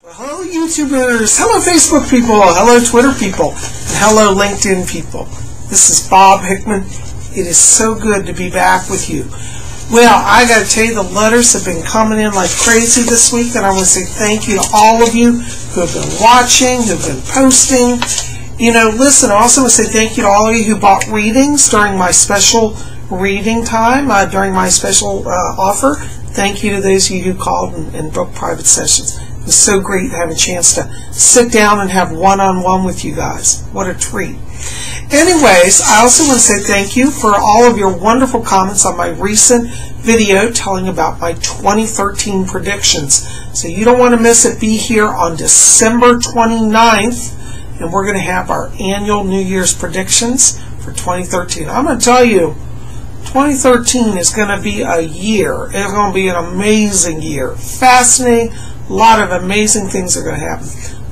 Well, hello YouTubers, hello Facebook people, hello Twitter people, and hello LinkedIn people. This is Bob Hickman. It is so good to be back with you. Well, I got to tell you, the letters have been coming in like crazy this week, and I want to say thank you to all of you who have been watching, who have been posting. You know, listen, I also want to say thank you to all of you who bought readings during my special reading time, during my special offer. Thank you to those of you who called and booked private sessions. It was so great to have a chance to sit down and have one-on-one with you guys. What a treat. Anyways, I also want to say thank you for all of your wonderful comments on my recent video telling about my 2013 predictions. So you don't want to miss it. Be here on December 29th, and we're going to have our annual New Year's predictions for 2013. I'm going to tell you, 2013 is going to be a year. It's going to be an amazing year. Fascinating. A lot of amazing things are going to happen.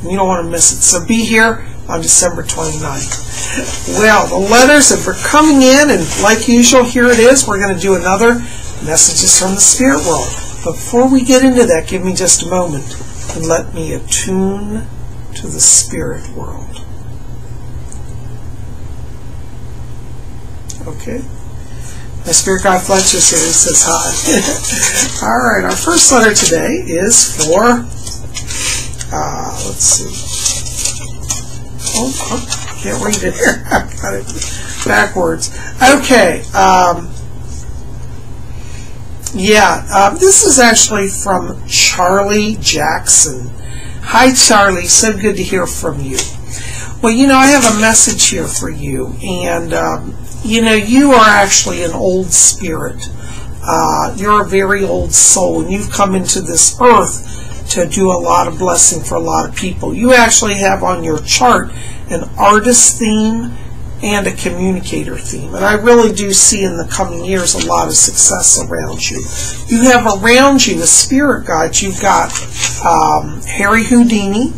You don't want to miss it. So be here on December 29th. Well, the letters are coming in, and like usual, here it is. We're going to do another Messages from the Spirit World. But before we get into that, give me just a moment and let me attune to the spirit world. Okay. My spirit guide Fletcher's here. He says hi. All right, our first letter today is for, let's see. Oh, can't read it here. I've got it backwards. Okay. This is actually from Charlie Jackson. Hi, Charlie. So good to hear from you. Well, you know, I have a message here for you, and you know, you are actually an old spirit. You're a very old soul, and you've come into this earth to do a lot of blessing for a lot of people. You actually have on your chart an artist theme and a communicator theme, and I really do see in the coming years a lot of success around you. You have around you, the spirit guides, you've got Harry Houdini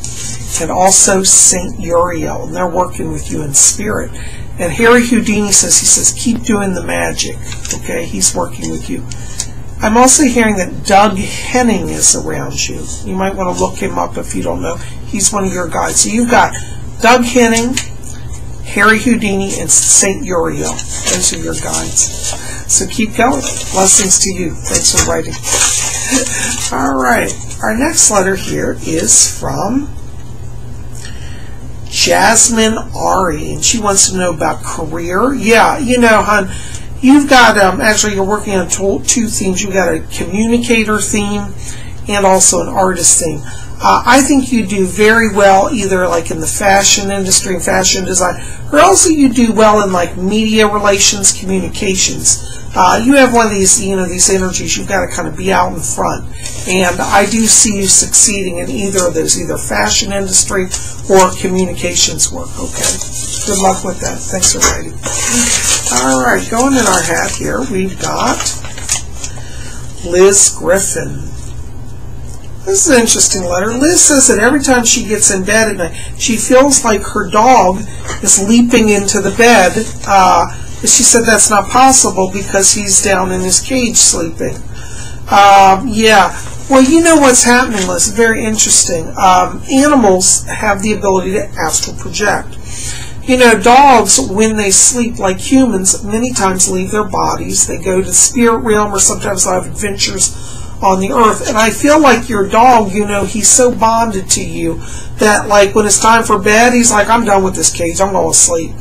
and also Saint Uriel, and they're working with you in spirit. And Harry Houdini says, keep doing the magic. Okay, he's working with you. I'm also hearing that Doug Henning is around you. You might want to look him up if you don't know. He's one of your guides. So you've got Doug Henning, Harry Houdini, and Saint Uriel. Those are your guides. So keep going. Blessings to you. Thanks for writing. All right. Our next letter here is from Jasmine Ari, and she wants to know about career. Yeah, you know, hon, you've got, actually you're working on two themes. You've got a communicator theme and also an artist theme. I think you do very well either like in the fashion industry and fashion design, or also you do well in like media relations, communications. You have one of these, you know, these energies. You've got to kind of be out in front, and I do see you succeeding in either of those, either fashion industry or communications work. Okay, good luck with that. Thanks for writing. All right, going in our hat here, we've got Liz Griffin. This is an interesting letter. Liz says that every time she gets in bed at night, she feels like her dog is leaping into the bed. She said that's not possible because he's down in his cage sleeping. Yeah. Well, you know what's happening, Liz. Very interesting. Animals have the ability to astral project. You know, dogs, when they sleep like humans, many times leave their bodies. They go to the spirit realm, or sometimes they have adventures on the earth. And I feel like your dog, you know, he's so bonded to you that, like, when it's time for bed, he's like, I'm done with this cage. I'm going to sleep.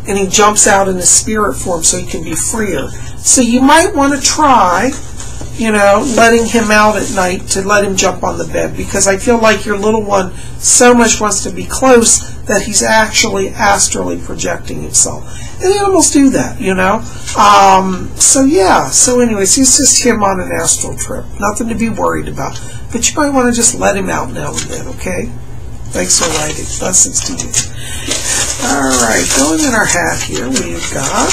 And he jumps out in his spirit form so he can be freer. So you might want to try, you know, letting him out at night to let him jump on the bed, because I feel like your little one so much wants to be close that he's actually astrally projecting himself. And animals do that, you know. So yeah, so anyways, he's just him on an astral trip. Nothing to be worried about. But you might want to just let him out now and then, okay? Thanks for writing. Blessings to you. All right, going in our hat here, we've got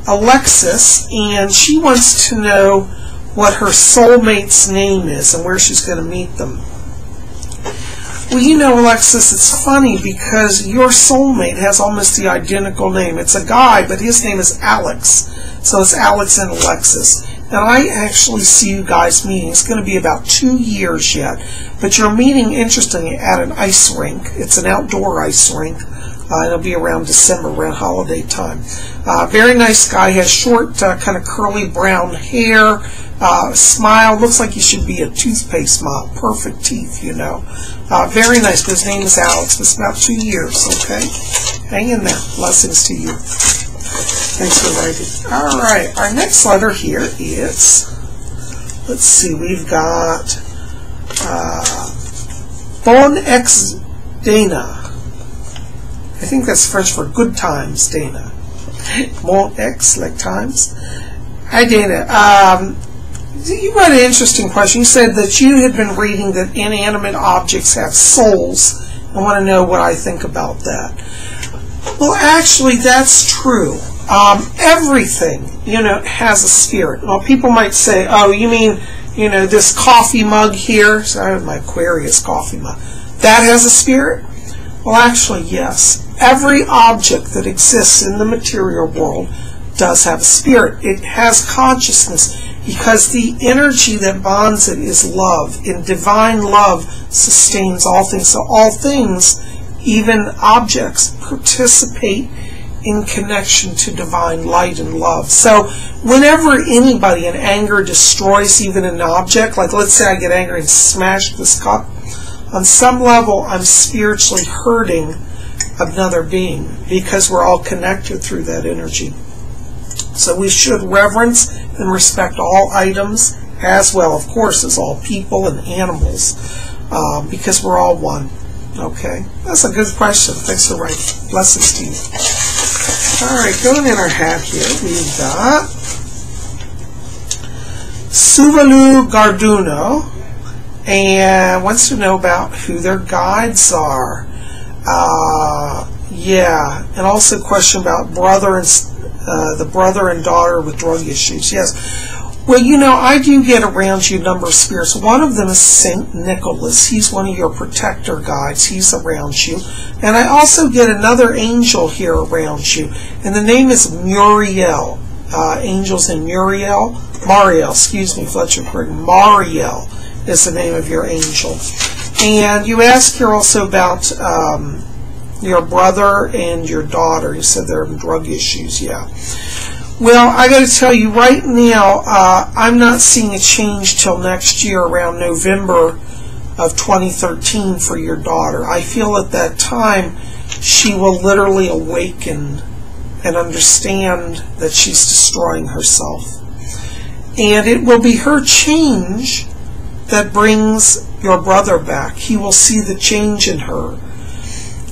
Alexis, and she wants to know what her soulmate's name is and where she's going to meet them. Well, you know, Alexis, it's funny because your soulmate has almost the identical name. It's a guy, but his name is Alex. So it's Alex and Alexis. And I actually see you guys meeting. It's going to be about 2 years yet. But you're meeting, interestingly, at an ice rink. It's an outdoor ice rink. It'll be around December, around holiday time. Very nice guy. Has short, kind of curly brown hair. Smile. Looks like he should be a toothpaste smile. Perfect teeth, you know. Very nice. His name is Alex. It's about 2 years, okay? Hang in there. Blessings to you. Thanks for writing. All right. Our next letter here is, let's see, we've got Bon X Dana. I think that's French for good times, Dana. Bon X, like times. Hi, Dana. You got an interesting question. You said that you had been reading that inanimate objects have souls. I want to know what I think about that. Well, actually, that's true. Everything, you know, has a spirit. Well, people might say, oh, you mean, you know, this coffee mug here? So I have my Aquarius coffee mug. That has a spirit? Well, actually, yes. Every object that exists in the material world does have a spirit. It has consciousness because the energy that bonds it is love. And divine love sustains all things. So all things, even objects, participate in connection to divine light and love. So whenever anybody in anger destroys even an object, like let's say I get angry and smash this cup, on some level I'm spiritually hurting another being because we're all connected through that energy. So we should reverence and respect all items as well, of course, as all people and animals, because we're all one. Okay, that's a good question. Thanks for writing. Blessings to you. All right, going in our hat here, we've got Suvalu Garduno, and wants to know about who their guides are. Yeah, and also a question about the brother and daughter with drug issues. Yes. Well, you know, I do get around you a number of spirits. One of them is Saint Nicholas. He's one of your protector guides. He's around you. And I also get another angel here around you. And the name is Muriel. Angels in Mariel, excuse me, Fletcher Craig. Mariel is the name of your angel. And you asked here also about your brother and your daughter. You said they're having drug issues, yeah. Well, I got to tell you, right now, I'm not seeing a change till next year, around November of 2013 for your daughter. I feel at that time she will literally awaken and understand that she's destroying herself. And it will be her change that brings your brother back. He will see the change in her.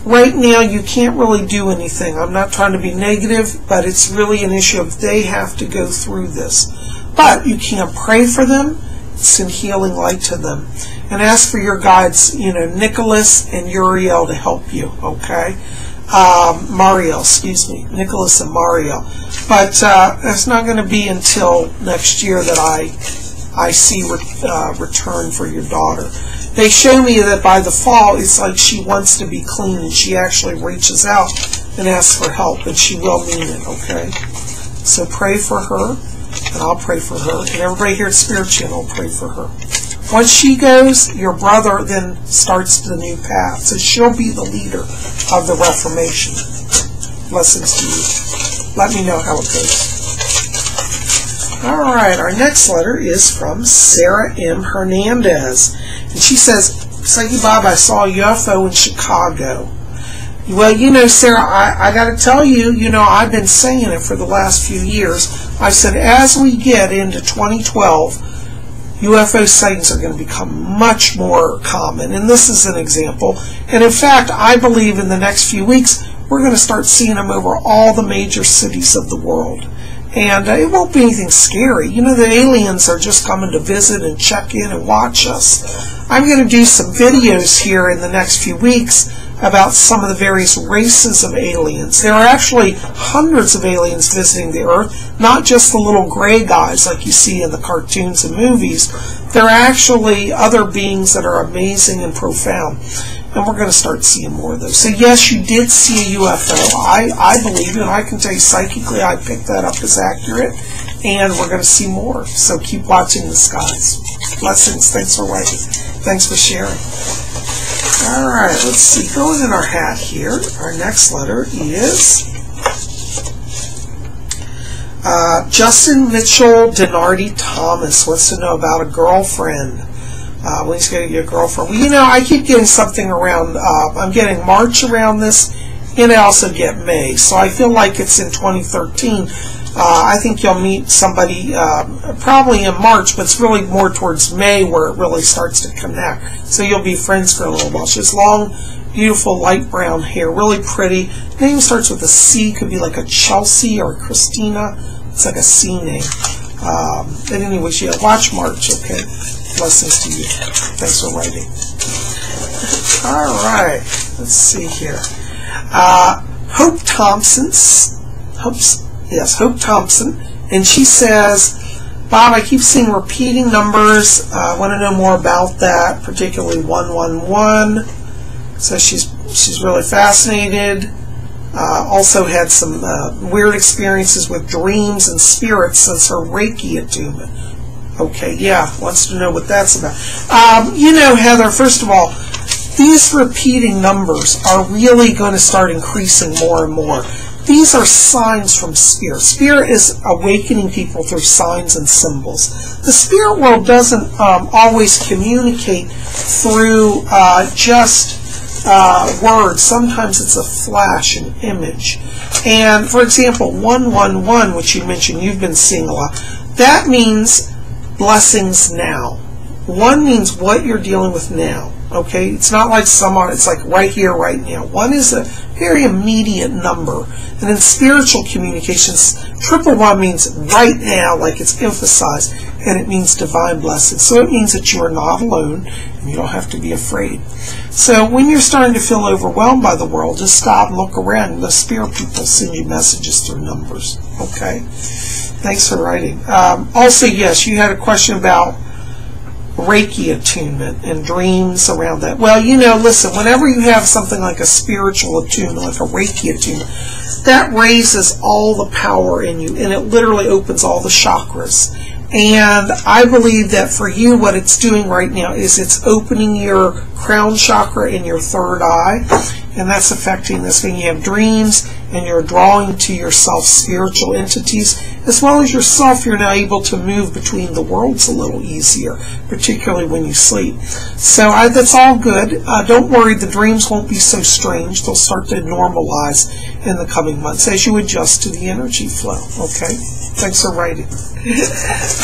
Right now, you can't really do anything. I'm not trying to be negative, but it's really an issue of they have to go through this. But you can pray for them, send healing light to them, and ask for your guides, you know, Nicholas and Uriel to help you, okay? Mariel, excuse me, Nicholas and Mariel. But it's not going to be until next year that I see return for your daughter. They show me that by the fall, it's like she wants to be clean, and she actually reaches out and asks for help, and she will mean it, okay? So pray for her, and I'll pray for her, and everybody here at Spirit Channel will pray for her. Once she goes, your brother then starts the new path, so she'll be the leader of the Reformation. Blessings to you. Let me know how it goes. All right, our next letter is from Sarah M. Hernandez. And she says, "Say, Bob, I saw a UFO in Chicago." Well, you know, Sarah, I got to tell you, you know, I've been saying it for the last few years. I said, as we get into 2012, UFO sightings are going to become much more common. And this is an example. And in fact, I believe in the next few weeks, we're going to start seeing them over all the major cities of the world. And it won't be anything scary. You know, the aliens are just coming to visit and check in and watch us. I'm going to do some videos here in the next few weeks about some of the various races of aliens. There are actually hundreds of aliens visiting the Earth, not just the little gray guys like you see in the cartoons and movies. There are actually other beings that are amazing and profound. And we're going to start seeing more of those. So yes, you did see a UFO. I believe it, and I can tell you psychically I picked that up as accurate, and we're going to see more. So keep watching the skies. Blessings. Thanks for writing. Thanks for sharing. All right, let's see. Going in our hat here, our next letter is Justin Mitchell Denardi Thomas wants to know about a girlfriend. When he's going to get a girlfriend. Well, you know, I keep getting something around, I'm getting March around this, and I also get May. So I feel like it's in 2013. I think you'll meet somebody probably in March, but it's really more towards May where it really starts to connect. So you'll be friends for a little while. She has long, beautiful, light brown hair, really pretty. Name starts with a C, could be like a Chelsea or a Christina. It's like a C name. But anyways, yeah, watch March, okay? Blessings to you. Thanks for writing. All right, let's see here. Hope Thompson, and she says, Bob, I keep seeing repeating numbers. I want to know more about that, particularly 111. So she's really fascinated. Also had some weird experiences with dreams and spirits since her Reiki attunement. Okay, yeah, wants to know what that's about. You know, Heather, first of all, these repeating numbers are really going to start increasing more and more. These are signs from Spirit. Spirit is awakening people through signs and symbols. The spirit world doesn't always communicate through just words. Sometimes it's a flash, an image. And, for example, 111, which you mentioned you've been seeing a lot, that means blessings now. 1 means what you're dealing with now. Okay, it's not like someone, it's like right here, right now. 1 is a very immediate number. And in spiritual communications, 111 means right now, like it's emphasized, and it means divine blessing. So it means that you are not alone, and you don't have to be afraid. So when you're starting to feel overwhelmed by the world, just stop and look around. The spirit people send you messages through numbers. Okay? Thanks for writing. Also, yes, you had a question about Reiki attunement and dreams around that. Well, you know, listen, whenever you have something like a spiritual attunement, like a Reiki attunement, that raises all the power in you, and it literally opens all the chakras. And I believe that for you, what it's doing right now is it's opening your crown chakra in your third eye, and that's affecting this. When you have dreams and you're drawing to yourself spiritual entities, as well as yourself, you're now able to move between the worlds a little easier, particularly when you sleep. So that's all good. Don't worry, the dreams won't be so strange. They'll start to normalize in the coming months as you adjust to the energy flow. Okay? Thanks for writing.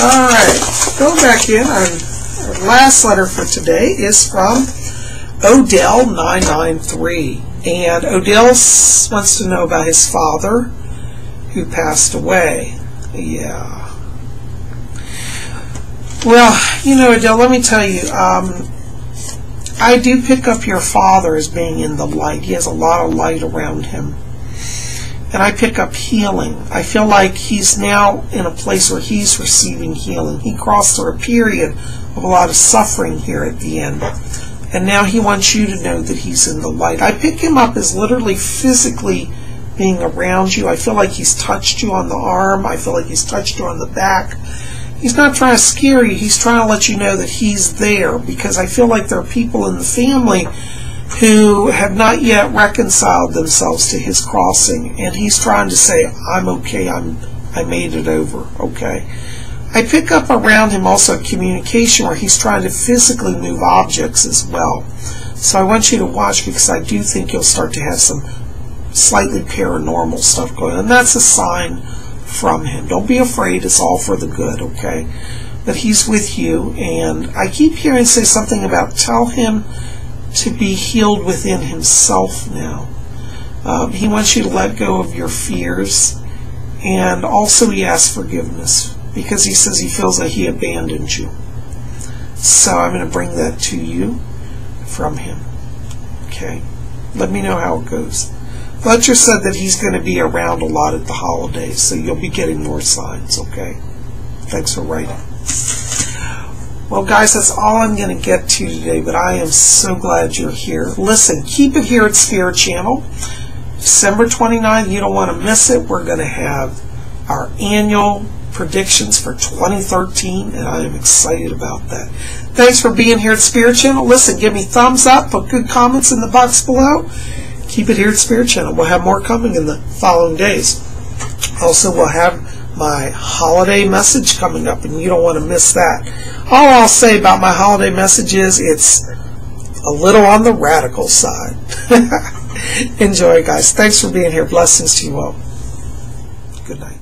All right, go back in. Our last letter for today is from Odell993. And Odell wants to know about his father who passed away. Yeah. Well, you know, Odell, let me tell you, I do pick up your father as being in the light. He has a lot of light around him. And I pick up healing. I feel like he's now in a place where he's receiving healing. He crossed through a period of a lot of suffering here at the end. And now he wants you to know that he's in the light. I pick him up as literally physically being around you. I feel like he's touched you on the arm. I feel like he's touched you on the back. He's not trying to scare you. He's trying to let you know that he's there, because I feel like there are people in the family who have not yet reconciled themselves to his crossing, and he's trying to say, I'm okay, I made it over, okay? I pick up around him also communication where he's trying to physically move objects as well. So I want you to watch, because I do think you'll start to have some slightly paranormal stuff going on. And that's a sign from him. Don't be afraid, it's all for the good, okay? But he's with you, and I keep hearing say something about tell him to be healed within himself now. He wants you to let go of your fears, and also he asks forgiveness because he says he feels that he abandoned you. So I'm going to bring that to you from him. Okay? Let me know how it goes. Fletcher said that he's going to be around a lot at the holidays, so you'll be getting more signs, okay? Thanks for writing. Well, guys, that's all I'm going to get to today, but I am so glad you're here. Listen, keep it here at Spirit Channel. December 29th, you don't want to miss it. We're going to have our annual predictions for 2013, and I am excited about that. Thanks for being here at Spirit Channel. Listen, give me thumbs up, put good comments in the box below. Keep it here at Spirit Channel. We'll have more coming in the following days. Also, we'll have my holiday message coming up, and you don't want to miss that. All I'll say about my holiday message is it's a little on the radical side. Enjoy, guys. Thanks for being here. Blessings to you all. Good night.